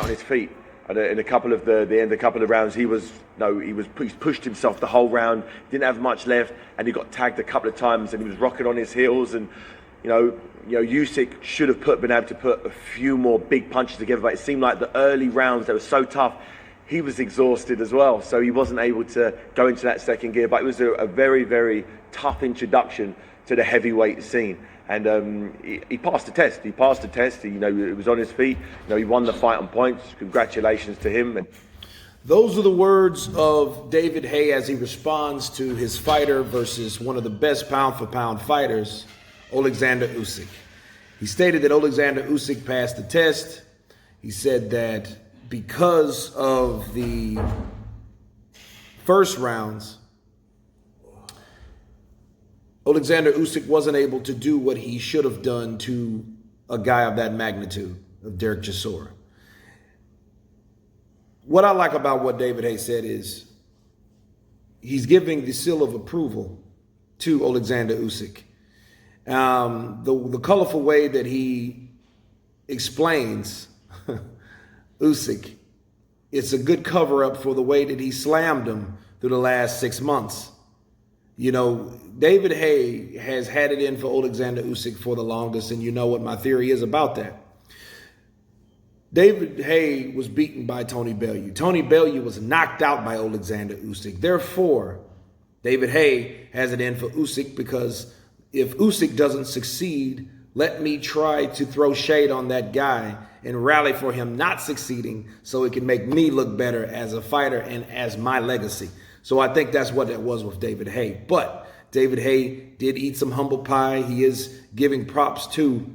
on his feet. And in a couple of a couple of rounds, he's pushed himself the whole round, didn't have much left, and he got tagged a couple of times, and he was rocking on his heels. And Usyk should have been able to put a few more big punches together, but it seemed like the early rounds, they were so tough. He was exhausted as well, so he wasn't able to go into that second gear. But it was a very, very tough introduction to the heavyweight scene. And he passed the test. He passed the test. He was on his feet. He won the fight on points. Congratulations to him. Those are the words of David Haye as he responds to his fighter versus one of the best pound-for-pound fighters, Oleksandr Usyk. He stated that Oleksandr Usyk passed the test. He said that because of the first rounds, Oleksandr Usyk wasn't able to do what he should have done to a guy of that magnitude, of Derek Chisora. What I like about what David Haye said is he's giving the seal of approval to Oleksandr Usyk. The colorful way that he explains Usyk, it's a good cover-up for the way that he slammed him through the last 6 months. David Haye has had it in for Oleksandr Usyk for the longest, and you know what my theory is about that. David Haye was beaten by Tony Bellew. Tony Bellew was knocked out by Oleksandr Usyk. Therefore, David Haye has it in for Usyk because if Usyk doesn't succeed, let me try to throw shade on that guy and rally for him not succeeding so it can make me look better as a fighter and as my legacy. So I think that's what it was with David Haye. But David Haye did eat some humble pie. He is giving props to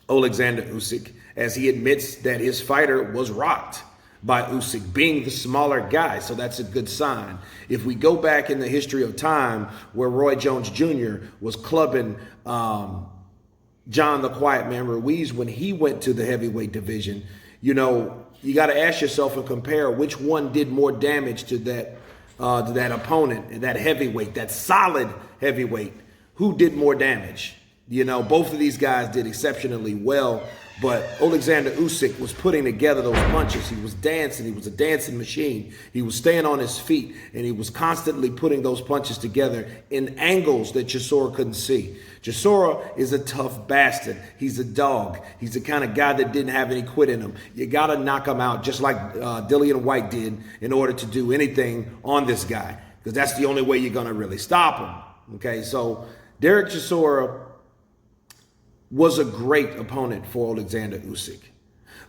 Oleksandr Usyk as he admits that his fighter was rocked by Usyk, being the smaller guy. So that's a good sign. If we go back in the history of time where Roy Jones Jr. was clubbing John the Quiet Man Ruiz when he went to the heavyweight division, you got to ask yourself and compare which one did more damage to that opponent, that heavyweight, that solid heavyweight. Who did more damage? Both of these guys did exceptionally well, but Oleksandr Usyk was putting together those punches. He was dancing. He was a dancing machine. He was staying on his feet, and he was constantly putting those punches together in angles that Chisora couldn't see. Chisora is a tough bastard. He's a dog. He's the kind of guy that didn't have any quit in him. You got to knock him out just like Dillian Whyte did in order to do anything on this guy, because that's the only way you're going to really stop him. Okay, so Derek Chisora was a great opponent for Oleksandr Usyk.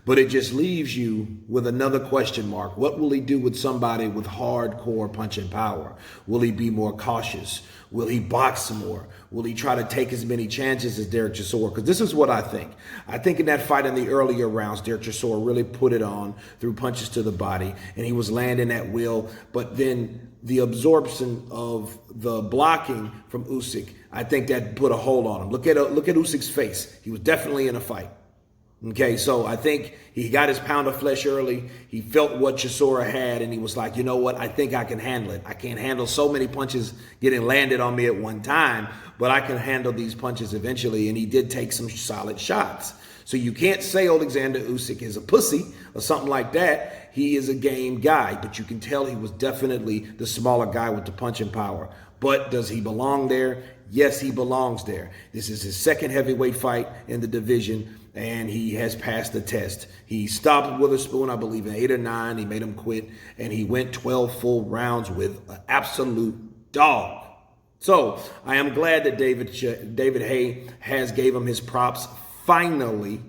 But it just leaves you with another question mark. What will he do with somebody with hardcore punching power? Will he be more cautious? Will he box more? Will he try to take as many chances as Derek Chisora? Because this is what I think. I think in that fight in the earlier rounds, Derek Chisora really put it on through punches to the body, and he was landing at will. But then the absorption of the blocking from Usyk, I think that put a hold on him. Look at Usyk's face. He was definitely in a fight. Okay, so I think he got his pound of flesh early. He felt what Chisora had, and he was like, you know what? I think I can handle it. I can't handle so many punches getting landed on me at one time, but I can handle these punches eventually, and he did take some solid shots. So you can't say Oleksandr Usyk is a pussy or something like that. He is a game guy, but you can tell he was definitely the smaller guy with the punching power. But does he belong there? Yes, he belongs there. This is his second heavyweight fight in the division, and he has passed the test. He stopped Witherspoon, I believe, in 8 or 9. He made him quit, and he went 12 full rounds with an absolute dog. So I am glad that David Haye has gave him his props finally.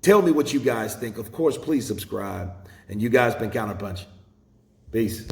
Tell me what you guys think. Of course, please subscribe. And you guys been Counterpunch. Peace.